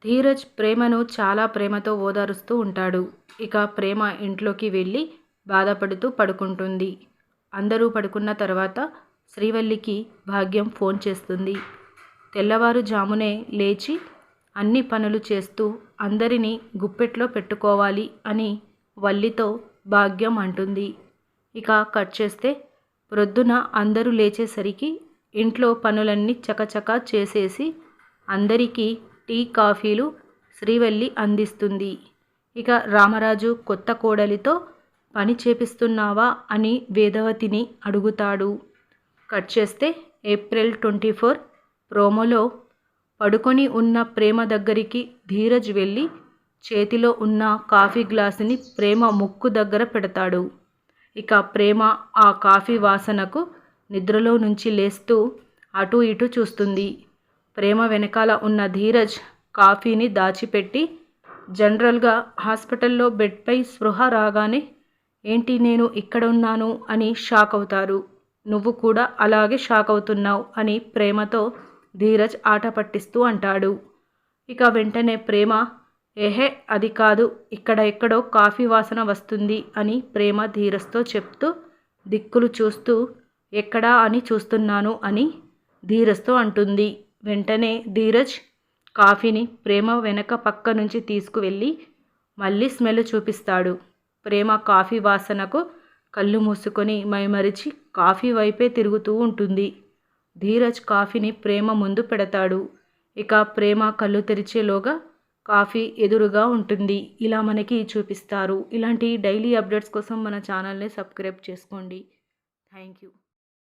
ధీరజ్ ప్రేమను చాలా ప్రేమతో ఓదారుస్తూ ఉంటాడు. ఇక ప్రేమ ఇంట్లోకి వెళ్ళి బాధపడుతూ పడుకుంటుంది. అందరూ పడుకున్న తర్వాత శ్రీవల్లికి భాగ్యం ఫోన్ చేస్తుంది. తెల్లవారుజామునే లేచి అన్ని పనులు చేస్తూ అందరినీ గుప్పెట్లో పెట్టుకోవాలి అని వల్లితో భాగ్యం అంటుంది. ఇక కట్ చేస్తే ప్రొద్దున అందరూ లేచేసరికి ఇంట్లో పనులన్నీ చకచకా చేసేసి అందరికీ టీ కాఫీలు శ్రీవల్లి అందిస్తుంది. ఇక రామరాజు కొత్త కోడలితో పని చేపిస్తున్నావా అని వేదవతిని అడుగుతాడు. కట్ చేస్తే ఏప్రిల్ 24 ప్రోమోలో పడుకొని ఉన్న ప్రేమ దగ్గరికి ధీరజ్ వెళ్ళి చేతిలో ఉన్న కాఫీ గ్లాసుని ప్రేమ ముక్కు దగ్గర పెడతాడు. ఇక ప్రేమ ఆ కాఫీ వాసనకు నిద్రలో నుంచి లేస్తూ అటు ఇటు చూస్తుంది. ప్రేమ వెనకాల ఉన్న ధీరజ్ కాఫీని దాచిపెట్టి జనరల్గా హాస్పిటల్లో బెడ్పై స్పృహ రాగానే ఏంటి నేను ఇక్కడ ఉన్నాను అని షాక్ అవుతారు. నువ్వు కూడా అలాగే షాక్ అవుతున్నావు అని ప్రేమతో ధీరజ్ ఆట పట్టిస్తూ అంటాడు. ఇక వెంటనే ప్రేమ ఏహే అది కాదు, ఇక్కడ ఎక్కడో కాఫీ వాసన వస్తుంది అని ప్రేమ ధీరజ్తో చెప్తూ దిక్కులు చూస్తూ ఎక్కడా అని చూస్తున్నాను అని ధీరజ్తో అంటుంది. వెంటనే ధీరజ్ కాఫీని ప్రేమ వెనక పక్క నుంచి తీసుకువెళ్ళి మళ్ళీ స్మెల్ చూపిస్తాడు. ప్రేమ కాఫీ వాసనకు కళ్ళు మూసుకొని మైమరిచి కాఫీ వైపే తిరుగుతూ ఉంటుంది. ధీరజ్ కాఫీని ప్రేమ ముందు పెడతాడు. ఇక ప్రేమ కళ్ళు తెరిచేలోగా కాఫీ ఎదురుగా ఉంటుంది. ఇలా మనకి చూపిస్తారు. ఇలాంటి డైలీ అప్డేట్స్ కోసం మన ఛానల్ని సబ్స్క్రైబ్ చేసుకోండి. Thank you.